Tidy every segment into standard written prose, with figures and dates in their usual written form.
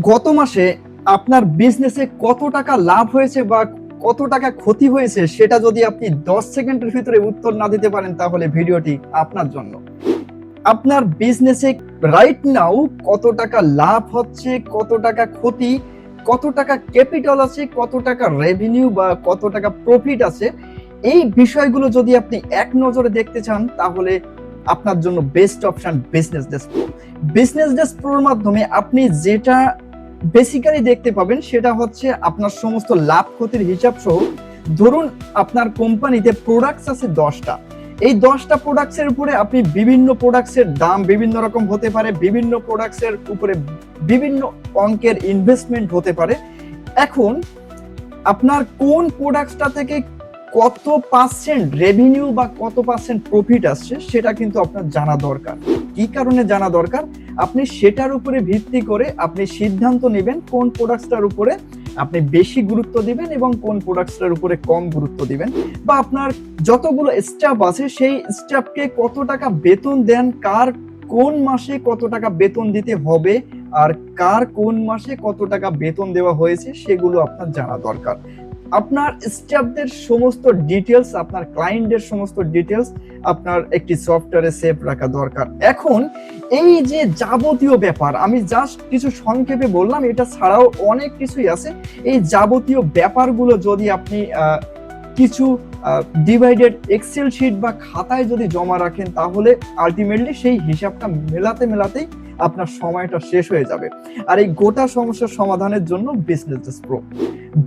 গত মাসে আপনার বিজনেসে কত টাকা লাভ হয়েছে বা কত টাকা ক্ষতি হয়েছে সেটা যদি আপনি 10 সেকেন্ডের ভিতরে উত্তর না দিতে পারেন তাহলে ভিডিওটি আপনার জন্য। আপনার বিজনেসে রাইট নাও কত টাকা লাভ হচ্ছে, কত টাকা ক্ষতি, কত টাকা ক্যাপিটাল আছে, কত টাকা রেভিনিউ বা কত টাকা প্রফিট আছে, এই বিষয়গুলো যদি আপনি এক নজরে দেখতে চান তাহলে আপনার জন্য best option business desk pro. Business desk প্রোর মাধ্যমে আপনি যেটা বেসিক্যালি দেখতে পাবেন সেটা হচ্ছে আপনার সমস্ত লাভ ক্ষতির হিসাব সহ। ধরুন আপনার কোম্পানিতে প্রোডাক্টস আছে 10টা, এই 10টা প্রোডাক্টসের উপরে আপনি বিভিন্ন প্রোডাক্টসের দাম বিভিন্ন রকম হতে পারে, বিভিন্ন প্রোডাক্টসের উপরে বিভিন্ন অঙ্কের ইনভেস্টমেন্ট হতে পারে। এখন আপনার কোন প্রোডাক্টটা থেকে কত পার্সেন্ট রেভিনিউ বা কত পার্সেন্ট প্রফিট আসছে সেটা কিন্তু আপনার জানা দরকার। কি কারণে জানা দরকার? আপনি সেটার উপরে ভিত্তি করে আপনি সিদ্ধান্ত নেবেন কোন প্রোডাক্টটার উপরে আপনি বেশি গুরুত্ব দিবেন এবং কোন প্রোডাক্টটার উপরে কম গুরুত্ব দিবেন, বা আপনার যতগুলো স্টাফ আছে সেই স্টাফকে কত টাকা বেতন দেন, কার কোন মাসে কত টাকা বেতন দিতে হবে আর কার কোন মাসে কত টাকা বেতন দেওয়া হয়েছে সেগুলো আপনার জানা দরকার। আপনার স্টাফদের সমস্ত ডিটেলস, আপনার ক্লায়েন্টের সমস্ত ডিটেলস আপনার একটি সফটওয়্যারে সেভ রাখা দরকার। এখন এই যে যাবতীয় ব্যাপার আমি জাস্ট কিছু সংক্ষেপে বললাম, এটা ছাড়াও অনেক কিছুই আছে। এই যাবতীয় ব্যাপারগুলো যদি আপনি কিছু ডিভাইডেড এক্সেল শিট বা খাতায় যদি জমা রাখেন তাহলে আলটিমেটলি সেই হিসাবটা মেলাতে মেলাতেই আপনার সময়টা শেষ হয়ে যাবে। আর এই গোটা সমস্যার সমাধানের জন্য business desk pro.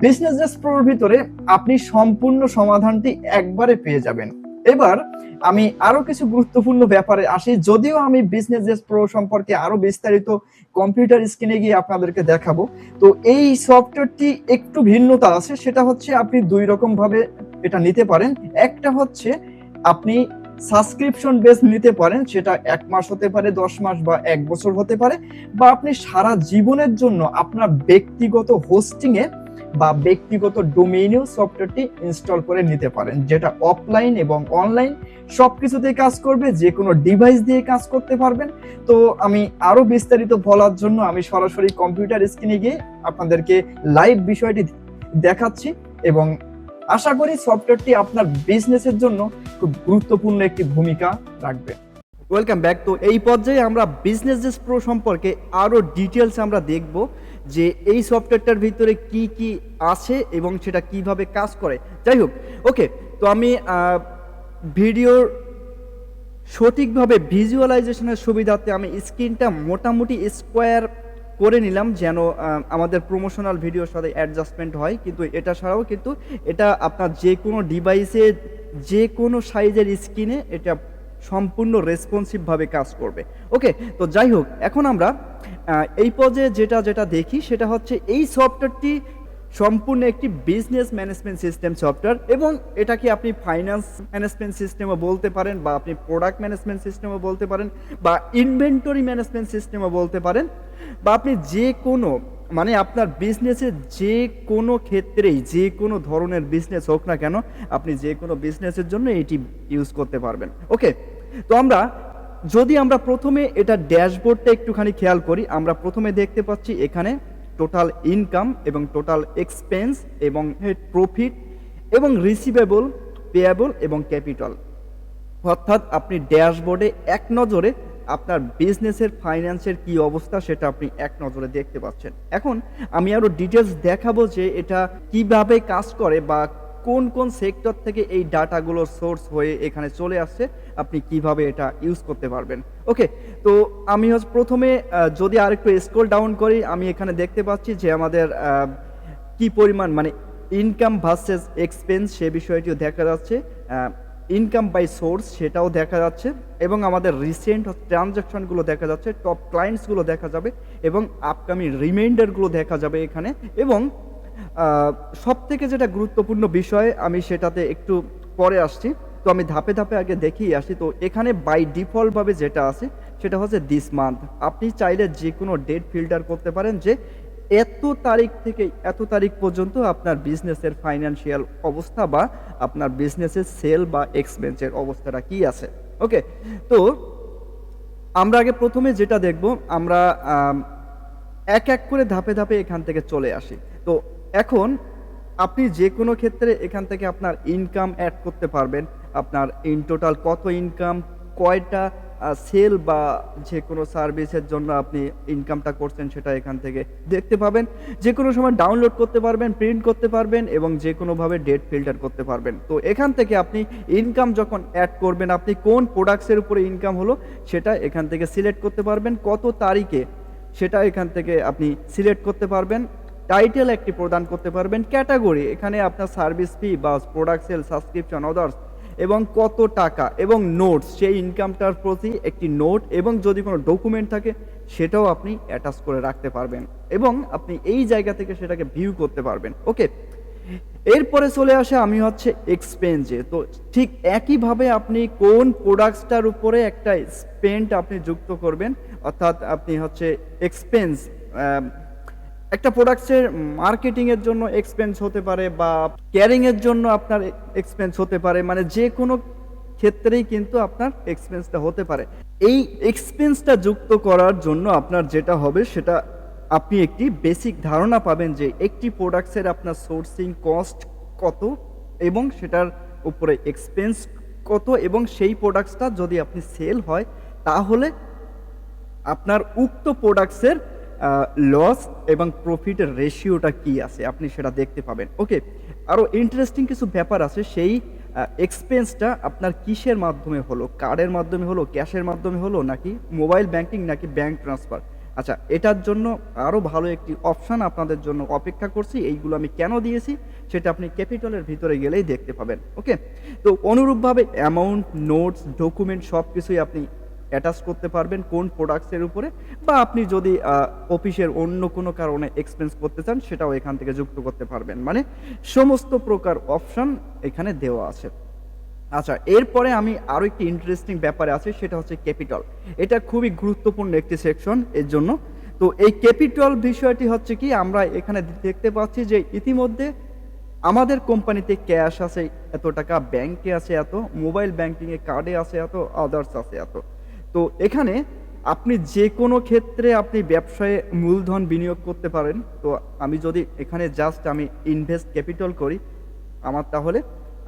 Business desk প্রোর ভিতরে আপনি সম্পূর্ণ সমাধানটি একবারে পেয়ে যাবেন। এবার আমি আরো কিছু গুরুত্বপূর্ণ ব্যাপারে আসি, যদিও আমি বিজনেস ডেস্ক প্রো সম্পর্কে আরো বিস্তারিত কম্পিউটার স্ক্রিনে গিয়ে আপনাদেরকে দেখাবো। তো এই সফটওয়্যারটি একটু ভিন্নতা আছে, সেটা হচ্ছে আপনি দুই রকম ভাবে এটা নিতে পারেন। একটা হচ্ছে আপনি সাবস্ক্রিপশন বেস নিতে পারেন, সেটা 1 মাস হতে পারে, 10 মাস বা 1 বছর হতে পারে, বা আপনি সারা জীবনের জন্য আপনার ব্যক্তিগত হোস্টিং এ বা ব্যক্তিগত ডোমেইনেও সফটওয়্যারটি ইনস্টল করে নিতে পারেন, যেটা অফলাইন এবং অনলাইন সবকিছুতেই কাজ করবে, যে কোনো ডিভাইস দিয়ে কাজ করতে পারবেন। তো আমি আরো বিস্তারিত বলার জন্য আমি সরাসরি কম্পিউটার স্ক্রিনে গিয়ে আপনাদেরকে লাইভ বিষয়টি দেখাচ্ছি এবং আশা করি সফটওয়্যারটি আপনার বিজনেসের জন্য খুব গুরুত্বপূর্ণ একটি ভূমিকা রাখবে। Welcome back. তো এই পর্যায়ে আমরা বিজনেস ডেস্ক প্রো সম্পর্কে আরো ডিটেলস আমরা দেখব যে এই সফটওয়্যারটার ভিতরে কি কি আছে এবং সেটা কিভাবে কাজ করে। যাই হোক, ওকে, তো আমি ভিডিওর সঠিকভাবে ভিজুয়ালাইজেশনের সুবিধার্থে আমি স্ক্রিনটা মোটামুটি স্কোয়ার করে নিলাম যেন আমাদের প্রমোশনাল ভিডিওর সাথে অ্যাডজাস্টমেন্ট হয়। কিন্তু এটা ছাড়াও কিন্তু এটা আপনার যে কোনো ডিভাইসে যে কোনো সাইজের স্ক্রিনে এটা সম্পূর্ণ রেসপন্সিভভাবে কাজ করবে। ওকে, তো যাই হোক, এখন আমরা এই পর্যায়ে যেটা দেখি সেটা হচ্ছে এই সফটওয়্যারটি সম্পূর্ণ একটি বিজনেস ম্যানেজমেন্ট সিস্টেম সফটওয়্যার, এবং এটাকে আপনি ফাইন্যান্স ম্যানেজমেন্ট সিস্টেমও বলতে পারেন, বা আপনি প্রোডাক্ট ম্যানেজমেন্ট সিস্টেমও বলতে পারেন, বা ইনভেন্টরি ম্যানেজমেন্ট সিস্টেমও বলতে পারেন, বা আপনি যে কোনো মানে আপনার বিজনেসের যে কোনো ক্ষেত্রেই যে কোনো ধরনের বিজনেস হোক না কেন আপনি যে কোনো বিজনেসের জন্য এটি ইউজ করতে পারবেন। ওকে, তো যদি আমরা প্রথমে এটা ড্যাশবোর্ডটা একটুখানি খেয়াল করি, আমরা প্রথমে দেখতে পাচ্ছি এখানে টোটাল ইনকাম এবং টোটাল এক্সপেন্স এবং প্রফিট এবং রিসিভেবল, পেয়েবল এবং ক্যাপিটাল। অর্থাৎ আপনি ড্যাশবোর্ডে এক নজরে আপনার বিজনেসের ফাইন্যান্সের কি অবস্থা সেটা আপনি এক নজরে দেখতে পাচ্ছেন। এখন আমি আরো ডিটেলস দেখাবো যে এটা কিভাবে কাজ করে বা কোন কোন সেক্টর থেকে এই ডাটাগুলোর সোর্স হয়ে এখানে চলে আসছে, আপনি কিভাবে এটা ইউজ করতে পারবেন। ওকে, তো আমি প্রথমে যদি আরেকটু স্ক্রল ডাউন করি, আমি এখানে দেখতে পাচ্ছি যে আমাদের কি পরিমাণ মানে ইনকাম ভার্সেস এক্সপেন্স সে বিষয়টিও দেখা যাচ্ছে, ইনকাম বাই সোর্স সেটাও দেখা যাচ্ছে, এবং আমাদের রিসেন্ট ট্রানজাকশনগুলো দেখা যাচ্ছে, টপ ক্লায়েন্টসগুলো দেখা যাবে এবং আপকামিং রিমাইন্ডারগুলো দেখা যাবে এখানে। এবং সব থেকে যেটা গুরুত্বপূর্ণ বিষয় আমি সেটাতে একটু পরে আসছি, তো আমি ধাপে ধাপে আগে দেখিয়ে আসি। তো এখানে বাই ডিফল্টভাবে যেটা আছে সেটা হচ্ছে দিস মান্থ। আপনি চাইলে যে কোনো ডেট ফিল্টার করতে পারেন যে এত তারিখ থেকে এত তারিখ পর্যন্ত আপনার বিজনেসের ফাইন্যান্সিয়াল অবস্থা বা আপনার বিজনেসের সেল বা এক্সপেন্সের অবস্থাটা কি আছে। ওকে, তো আমরা আগে প্রথমে যেটা দেখব, আমরা এক এক করে ধাপে ধাপে এখান থেকে চলে আসি। তো এখন আপনি যে কোনো ক্ষেত্রে এখান থেকে আপনার ইনকাম অ্যাড করতে পারবেন। আপনার ইন টোটাল কত ইনকাম, কয়টা সেল বা যে কোনো সার্ভিসের জন্য আপনি ইনকামটা করছেন সেটা এখান থেকে দেখতে পাবেন। যে কোনো সময় ডাউনলোড করতে পারবেন, প্রিন্ট করতে পারবেন এবং যে কোনোভাবে ডেট ফিল্টার করতে পারবেন। তো এখান থেকে আপনি ইনকাম যখন অ্যাড করবেন, আপনি কোন প্রোডাক্টসের উপরে ইনকাম হলো সেটা এখান থেকে সিলেক্ট করতে পারবেন, কত তারিখে সেটা এখান থেকে আপনি সিলেক্ট করতে পারবেন, টাইটেল একটি প্রদান করতে পারবেন, ক্যাটাগরি এখানে আপনার সার্ভিস ফি বা প্রোডাক্ট সেল, সাবস্ক্রিপশন, আদার্স এবং কত টাকা এবং নোটস, সেই ইনকামটার প্রতি একটি নোট এবং যদি কোনো ডকুমেন্ট থাকে সেটাও আপনি অ্যাটাচ করে রাখতে পারবেন এবং আপনি এই জায়গা থেকে সেটাকে ভিউ করতে পারবেন। ওকে, এরপরে চলে আসে আমি হচ্ছে এক্সপেন্সে। তো ঠিক একইভাবে আপনি কোন প্রোডাক্টসটার উপরে একটা স্পেন্ড আপনি যুক্ত করবেন, অর্থাৎ আপনি হচ্ছে এক্সপেন্স, একটা প্রোডাক্টসের মার্কেটিং এর জন্য এক্সপেন্স হতে পারে বা ক্যারিং এর জন্য আপনার এক্সপেন্স হতে পারে, মানে যে কোনো ক্ষেত্রেই কিন্তু আপনার এক্সপেন্সটা হতে পারে। এই এক্সপেন্সটা যুক্ত করার জন্য আপনার যেটা হবে সেটা আপনি একটি বেসিক ধারণা পাবেন যে একটি প্রোডাক্টসের আপনার সোর্সিং কস্ট কত এবং সেটার উপরে এক্সপেন্স কত এবং সেই প্রোডাক্টসটা যদি আপনি সেল হয় তাহলে আপনার উক্ত প্রোডাক্টসের লস এবং প্রফিটের রেশিওটা কি আছে আপনি সেটা দেখতে পাবেন। ওকে, আরও ইন্টারেস্টিং কিছু ব্যাপার আছে। সেই এক্সপেন্সটা আপনার কিসের মাধ্যমে হলো, কার্ডের মাধ্যমে হলো, ক্যাশের মাধ্যমে হলো, নাকি মোবাইল ব্যাংকিং, নাকি ব্যাংক ট্রান্সফার। আচ্ছা, এটার জন্য আরও ভালো একটি অপশান আপনাদের জন্য অপেক্ষা করছি। এইগুলো আমি কেন দিয়েছি সেটা আপনি ক্যাপিটালের ভিতরে গেলেই দেখতে পাবেন। ওকে, তো অনুরূপভাবে অ্যামাউন্ট, নোটস, ডকুমেন্ট সব কিছুই আপনি অ্যাটাচ করতে পারবেন কোন প্রোডাক্টসের উপরে, বা আপনি যদি অফিসের অন্য কোনো কারণে এক্সপেন্স করতে চান সেটাও এখান থেকে যুক্ত করতে পারবেন। মানে সমস্ত প্রকার অপশন এখানে দেওয়া আছে। আচ্ছা, এরপরে আমি আরও একটি ইন্টারেস্টিং ব্যাপারে আছে, সেটা হচ্ছে ক্যাপিটাল। এটা খুবই গুরুত্বপূর্ণ একটি সেকশন এর জন্য। তো এই ক্যাপিটাল বিষয়টি হচ্ছে কি, আমরা এখানে দেখতে পাচ্ছি যে ইতিমধ্যে আমাদের কোম্পানিতে ক্যাশ আছে এত টাকা, ব্যাংকে আছে এত, মোবাইল ব্যাংকিংয়ে কার্ডে আছে এত, আদার্স আছে এত। তো এখানে আপনি যে কোনো ক্ষেত্রে আপনি ব্যবসায়ে মূলধন বিনিয়োগ করতে পারেন। তো আমি যদি এখানে জাস্ট আমি ইনভেস্ট ক্যাপিটাল করি, আমার তাহলে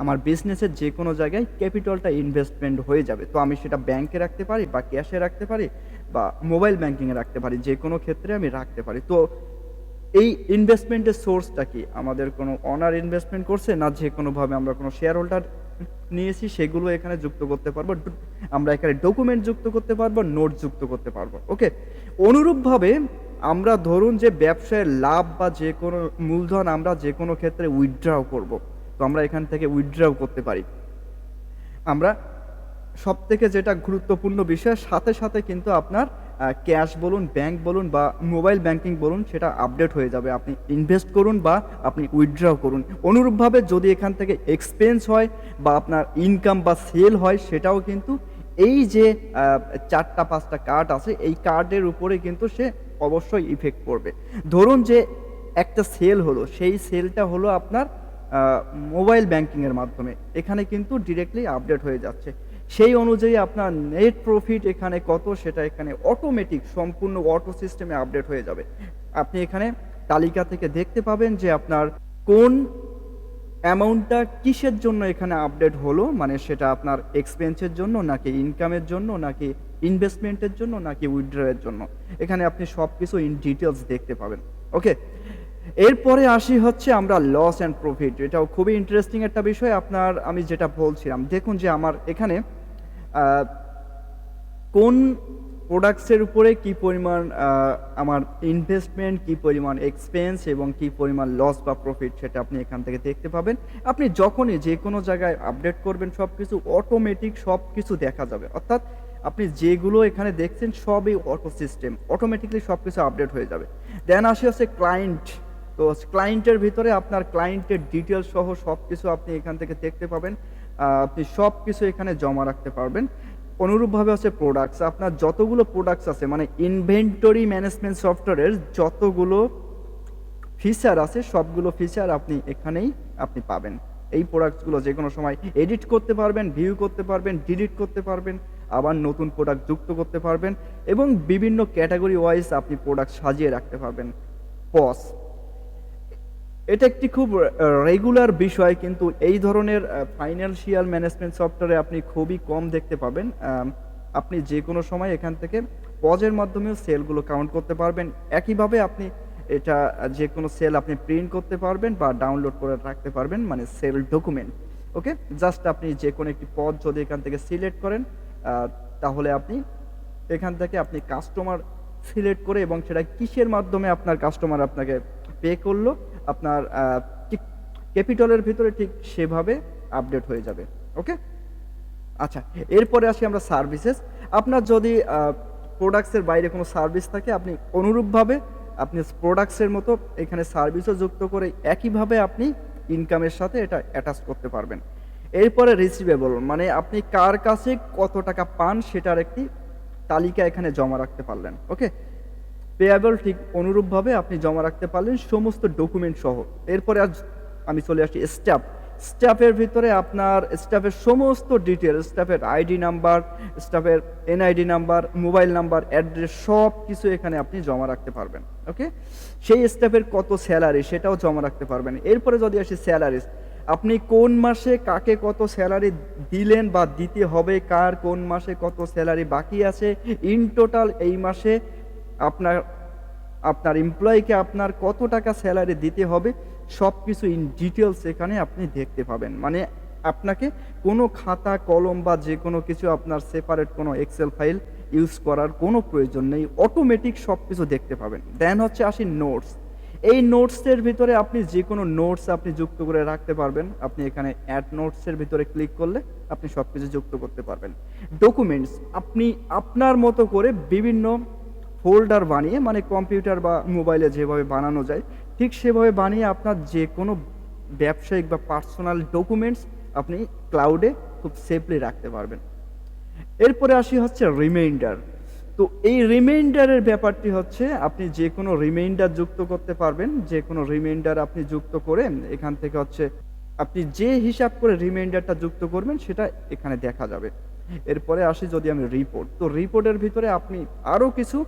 আমার বিজনেসের যে কোনো জায়গায় ক্যাপিটালটা ইনভেস্টমেন্ট হয়ে যাবে। তো আমি সেটা ব্যাংকে রাখতে পারি বা ক্যাশে রাখতে পারি বা মোবাইল ব্যাংকিংয়ে রাখতে পারি, যে কোনো ক্ষেত্রে আমি রাখতে পারি। তো এই ইনভেস্টমেন্টের সোর্সটা কি, আমাদের কোনো অনার ইনভেস্টমেন্ট করছে না যে কোনোভাবে আমরা কোনো শেয়ার হোল্ডার নিয়েছি সেগুলো এখানে যুক্ত করতে পারবো, আমরা এখানে ডকুমেন্ট যুক্ত করতে পারবো, নোট যুক্ত করতে পারবো। ওকে, অনুরূপভাবে আমরা ধরুন যে ব্যবসায়ের লাভ বা যে কোনো মূলধন আমরা যে কোনো ক্ষেত্রে উইথড্রাও করব, তো আমরা এখান থেকে উইথড্রাও করতে পারি। আমরা সবথেকে যেটা গুরুত্বপূর্ণ বিষয়, সাথে সাথে কিন্তু আপনার ক্যাশ বলুন, ব্যাংক বলুন বা মোবাইল ব্যাংকিং বলুন, সেটা আপডেট হয়ে যাবে। আপনি ইনভেস্ট করুন বা আপনি উইথড্র করুন। অনুরূপভাবে যদি এখান থেকে এক্সপেন্স হয় বা আপনার ইনকাম বা সেল হয়, সেটাও কিন্তু এই যে 4-5টা কার্ড আছে, এই কার্ডের উপরে কিন্তু সে অবশ্যই ইফেক্ট পড়বে। ধরুন যে একটা সেল হলো, সেই সেলটা হলো আপনার মোবাইল ব্যাংকিংয়ের মাধ্যমে, এখানে কিন্তু ডিরেক্টলি আপডেট হয়ে যাচ্ছে। সেই অনুযায়ী আপনার নেট প্রফিট এখানে কত সেটা এখানে অটোমেটিক সম্পূর্ণ অটো সিস্টেমে আপডেট হয়ে যাবে। আপনি এখানে তালিকা থেকে দেখতে পাবেন যে আপনার কোন অ্যামাউন্টটা কিসের জন্য এখানে আপডেট হলো, মানে সেটা আপনার এক্সপেন্সের জন্য নাকি ইনকামের জন্য নাকি ইনভেস্টমেন্টের জন্য নাকি উইথড্রয়ের জন্য, এখানে আপনি সব কিছু ইন ডিটেলস দেখতে পাবেন। ওকে, এরপরে আসি হচ্ছে আমরা লস অ্যান্ড প্রফিট। এটাও খুবই ইন্টারেস্টিং একটা বিষয়। আপনার আমি যেটা বলছিলাম, দেখুন যে আমার এখানে কোন প্রোডাক্টসের উপরে কি পরিমাণ আমার ইনভেস্টমেন্ট, কি পরিমাণ এক্সপেন্স এবং কি পরিমাণ লস বা প্রফিট, সেটা আপনি এখান থেকে দেখতে পাবেন। আপনি যখনই যে কোনো জায়গায় আপডেট করবেন সব কিছু অটোমেটিক সব কিছু দেখা যাবে, অর্থাৎ আপনি যেগুলো এখানে দেখছেন সবই অটো সিস্টেম, অটোমেটিকলি সব কিছু আপডেট হয়ে যাবে। দেন আসি হচ্ছে ক্লায়েন্ট। তো ক্লায়েন্টের ভিতরে আপনার ক্লায়েন্টের ডিটেলস সহ সব কিছু আপনি এখান থেকে দেখতে পাবেন, আপনি সব কিছু এখানে জমা রাখতে পারবেন। অনুরূপভাবে হচ্ছে প্রোডাক্টস, আপনার যতগুলো প্রোডাক্টস আছে, মানে ইনভেন্টরি ম্যানেজমেন্ট সফটওয়্যারের যতগুলো ফিচার আছে সবগুলো ফিচার আপনি এখানেই আপনি পাবেন। এই প্রোডাক্টসগুলো যে কোনো সময় এডিট করতে পারবেন, ভিউ করতে পারবেন, ডিলিট করতে পারবেন, আবার নতুন প্রোডাক্ট যুক্ত করতে পারবেন এবং বিভিন্ন ক্যাটাগরি ওয়াইজ আপনি প্রোডাক্ট সাজিয়ে রাখতে পারবেন। পজ, এটা একটি খুব রেগুলার বিষয়, কিন্তু এই ধরনের ফাইন্যান্সিয়াল ম্যানেজমেন্ট সফটওয়্যারে আপনি খুবই কম দেখতে পাবেন। আপনি যে কোনো সময় এখান থেকে পজের মাধ্যমেও সেলগুলো কাউন্ট করতে পারবেন। একইভাবে আপনি এটা যে কোনো সেল আপনি প্রিন্ট করতে পারবেন বা ডাউনলোড করে রাখতে পারবেন, মানে সেল ডকুমেন্ট। ওকে, জাস্ট আপনি যে কোনো একটি পদ যদি এখান থেকে সিলেক্ট করেন, তাহলে আপনি এখান থেকে আপনি কাস্টমার সিলেক্ট করে এবং সেটা কিসের মাধ্যমে আপনার কাস্টমার আপনাকে পে করলো, আপনার ঠিক ক্যাপিটালের ভিতরে ঠিক সেভাবে আপডেট হয়ে যাবে। ওকে, আচ্ছা, এরপরে আসি আমরা সার্ভিসেস। আপনার যদি প্রোডাক্টসের বাইরে কোনো সার্ভিস থাকে, আপনি অনুরূপভাবে আপনি প্রোডাক্টসের মতো এখানে সার্ভিসও যুক্ত করে একইভাবে আপনি ইনকামের সাথে এটা অ্যাটাচ করতে পারবেন। এরপরে রিসিভেবল, মানে আপনি কার কাছে কত টাকা পান সেটার একটি তালিকা এখানে জমা রাখতে পারলেন। ওকে, পেয়াবল ঠিক অনুরূপভাবে আপনি জমা রাখতে পারলেন সমস্ত ডকুমেন্ট সহ। এরপরে আজ আমি চলে আসি স্টাফের ভিতরে আপনার স্টাফের সমস্ত ডিটেল, স্টাফের আইডি নাম্বার, স্টাফের NID number, mobile number, address, সব কিছু এখানে আপনি জমা রাখতে পারবেন। ওকে, সেই স্টাফের কত স্যালারি সেটাও জমা রাখতে পারবেন। এরপরে যদি আসি স্যালারিজ, আপনি কোন মাসে কাকে কত স্যালারি দিলেন বা দিতে হবে, কার কোন মাসে কত স্যালারি বাকি আছে, ইন টোটাল এই মাসে আপনার আপনার এমপ্লয়িকে আপনার কত টাকা স্যালারি দিতে হবে, সব কিছু ইন ডিটেলস এখানে আপনি দেখতে পাবেন। মানে আপনাকে কোনো খাতা কলম বা যে কোনো কিছু আপনার সেপারেট কোনো এক্সেল ফাইল ইউজ করার কোনো প্রয়োজন নেই, অটোমেটিক সব কিছু দেখতে পাবেন। দেন হচ্ছে আসি নোটস। এই নোটসের ভিতরে আপনি যে কোনো নোটস আপনি যুক্ত করে রাখতে পারবেন। আপনি এখানে অ্যাড নোটসের ভিতরে ক্লিক করলে আপনি সব কিছু যুক্ত করতে পারবেন। ডকুমেন্টস, আপনি আপনার মতো করে বিভিন্ন ফোল্ডার বানিয়ে, মানে কম্পিউটার বা মোবাইলে যেভাবে বানানো যায় ঠিক সেভাবে বানিয়ে আপনার যে কোনো ব্যবসায়িক বা পার্সোনাল ডকুমেন্টস আপনি ক্লাউডে খুব সেফলি রাখতে পারবেন। এরপরে আসি হচ্ছে রিমাইন্ডার। তো এই রিমাইন্ডারের ব্যাপারটি হচ্ছে আপনি যে কোনো রিমাইন্ডার যুক্ত করতে পারবেন। যে কোনো রিমাইন্ডার আপনি যুক্ত করে এখান থেকে হচ্ছে আপনি যে হিসাব করে রিমাইন্ডারটা যুক্ত করবেন সেটা এখানে দেখা যাবে। এরপরে আসি যদি আমি রিপোর্ট, তো রিপোর্টের ভিতরে আপনি আরও কিছু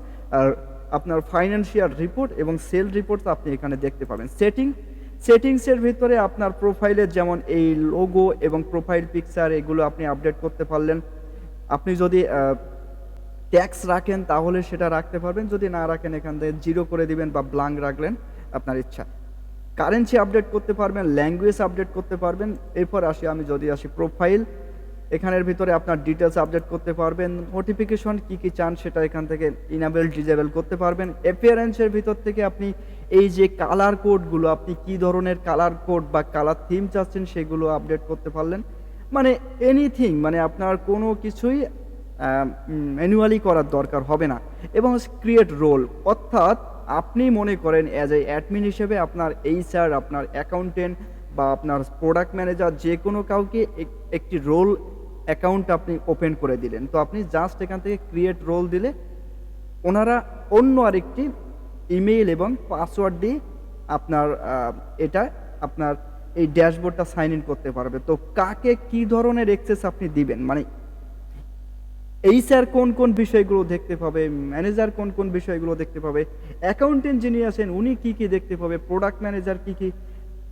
আপনার ফাইন্যান্সিয়াল রিপোর্ট এবং সেল রিপোর্ট আপনি এখানে দেখতে পাবেন। সেটিংসের ভিতরে আপনার প্রোফাইলের যেমন এই লোগো এবং প্রোফাইল পিকচার এগুলো আপনি আপডেট করতে পারলেন। আপনি যদি ট্যাক্স রাখেন তাহলে সেটা রাখতে পারবেন, যদি না রাখেন এখান থেকে 0 করে দিবেন বা ব্ল্যাঙ্ক রাখলেন, আপনার ইচ্ছা। কারেন্সি আপডেট করতে পারবেন, ল্যাঙ্গুয়েজ আপডেট করতে পারবেন। এরপর আমি যদি আসি প্রোফাইল, এখানের ভিতরে আপনার ডিটেলস আপডেট করতে পারবেন। নোটিফিকেশন কি চান সেটা এখান থেকে ইনেবল ডিজেবল করতে পারবেন। অ্যাপিয়ারেন্সের ভিতর থেকে আপনি এই যে কালার কোডগুলো, আপনি কি ধরনের কালার কোড বা কালার থিম চাচ্ছেন সেগুলো আপডেট করতে পারলেন। মানে এনিথিং, মানে আপনার কোনো কিছুই ম্যানুয়ালি করার দরকার হবে না। এবং ক্রিয়েট রোল, অর্থাৎ আপনি মনে করেন অ্যাজ এ অ্যাডমিন হিসেবে আপনার এইচআর, আপনার অ্যাকাউন্টেন্ট বা আপনার প্রোডাক্ট ম্যানেজার যে কোনো কাউকে একটি রোল অ্যাকাউন্ট আপনি ওপেন করে দিলেন, তো আপনি জাস্ট এখান থেকে ক্রিয়েট রোল দিলে ওনারা অন্য আরেকটি ইমেইল এবং পাসওয়ার্ড দিয়ে আপনার এটা আপনার এই ড্যাশবোর্ডটা সাইন ইন করতে পারবে। তো কাকে কি ধরনের অ্যাক্সেস আপনি দিবেন, মানে এইচআর কোন কোন বিষয়গুলো দেখতে পাবে, ম্যানেজার কোন কোন বিষয়গুলো দেখতে পাবে, অ্যাকাউন্টেন্ট যিনি আছেন উনি কি কি দেখতে পাবে, প্রোডাক্ট ম্যানেজার কি কি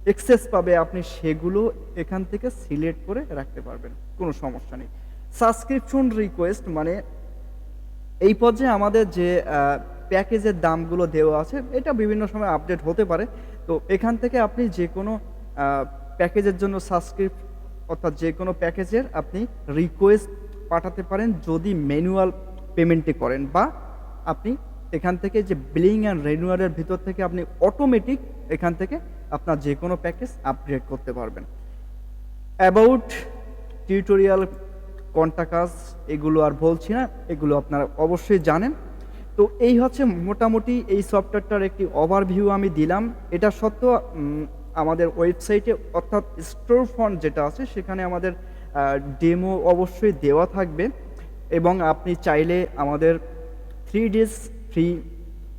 অ্যাক্সেস পাবে, আপনি সেগুলো এখান থেকে সিলেক্ট করে রাখতে পারবেন, কোনো সমস্যা নেই। সাবস্ক্রিপশন রিকোয়েস্ট, মানে এই পর্যায়ে আমাদের যে প্যাকেজের দামগুলো দেওয়া আছে এটা বিভিন্ন সময় আপডেট হতে পারে। তো এখান থেকে আপনি যে কোনো প্যাকেজের জন্য অর্থাৎ যে কোনো প্যাকেজের আপনি রিকোয়েস্ট পাঠাতে পারেন যদি ম্যানুয়াল পেমেন্টে করেন, বা আপনি এখান থেকে যে বিলিং অ্যান্ড রেনুয়ালের ভিতর থেকে আপনি অটোমেটিক এখান থেকে আপনার যে কোনো প্যাকেজ আপগ্রেড করতে পারবেন। অ্যাবাউট টিউটোরিয়াল, কন্টাকাস এগুলো আর বলছি না, এগুলো আপনারা অবশ্যই জানেন। তো এই হচ্ছে মোটামুটি এই সফটওয়্যারটার একটি ওভারভিউ আমি দিলাম। এটা সত্ত্বেও আমাদের ওয়েবসাইটে অর্থাৎ স্টোর ফ্রন্ট যেটা আছে সেখানে আমাদের ডেমো অবশ্যই দেওয়া থাকবে, এবং আপনি চাইলে আমাদের 3 days ফ্রি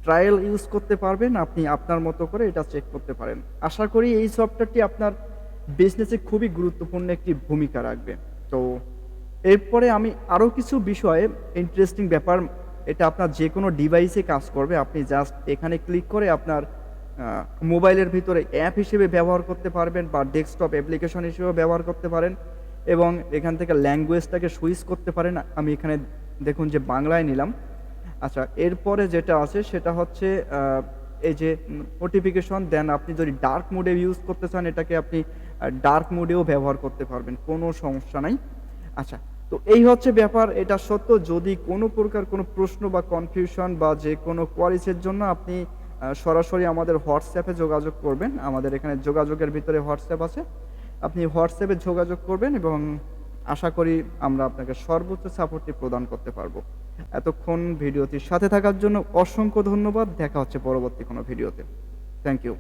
ট্রায়াল ইউজ করতে পারবেন। আপনি আপনার মতো করে এটা চেক করতে পারেন। আশা করি এই সফটওয়্যারটি আপনার বিজনেসে খুবই গুরুত্বপূর্ণ একটি ভূমিকা রাখবে। তো এরপরে আমি আরও কিছু বিষয়ে ইন্টারেস্টিং ব্যাপার, এটা আপনার যে কোনো ডিভাইসে কাজ করবে। আপনি জাস্ট এখানে ক্লিক করে আপনার মোবাইলের ভিতরে অ্যাপ হিসেবে ব্যবহার করতে পারবেন বা ডেস্কটপ অ্যাপ্লিকেশন হিসেবেও ব্যবহার করতে পারেন এবং এখান থেকে ল্যাঙ্গুয়েজটাকে সুইচ করতে পারেন। আমি এখানে দেখুন যে বাংলায় নিলাম। আচ্ছা, এরপরে যেটা আছে সেটা হচ্ছে এই যে নোটিফিকেশন, দেন আপনি যদি ডার্ক মোডে ইউজ করতে চান এটাকে আপনি ডার্ক মোডেও ব্যবহার করতে পারবেন, কোনো সমস্যা নাই। আচ্ছা, তো এই হচ্ছে ব্যাপার। এটা সত্য, যদি কোনো প্রকার কোনো প্রশ্ন বা কনফিউশন বা যে কোনো কোয়ারিজের জন্য আপনি সরাসরি আমাদের হোয়াটসঅ্যাপে যোগাযোগ করবেন। আমাদের এখানে যোগাযোগের ভিতরে হোয়াটসঅ্যাপ আছে, আপনি হোয়াটসঅ্যাপে যোগাযোগ করবেন এবং আশা করি আমরা আপনাকে সর্বোচ্চ সাপোর্টটি প্রদান করতে পারবো। এতক্ষণ ভিডিওটির সাথে থাকার জন্য অসংখ্য ধন্যবাদ। দেখা হচ্ছে পরবর্তী কোনো ভিডিওতে। Thank you.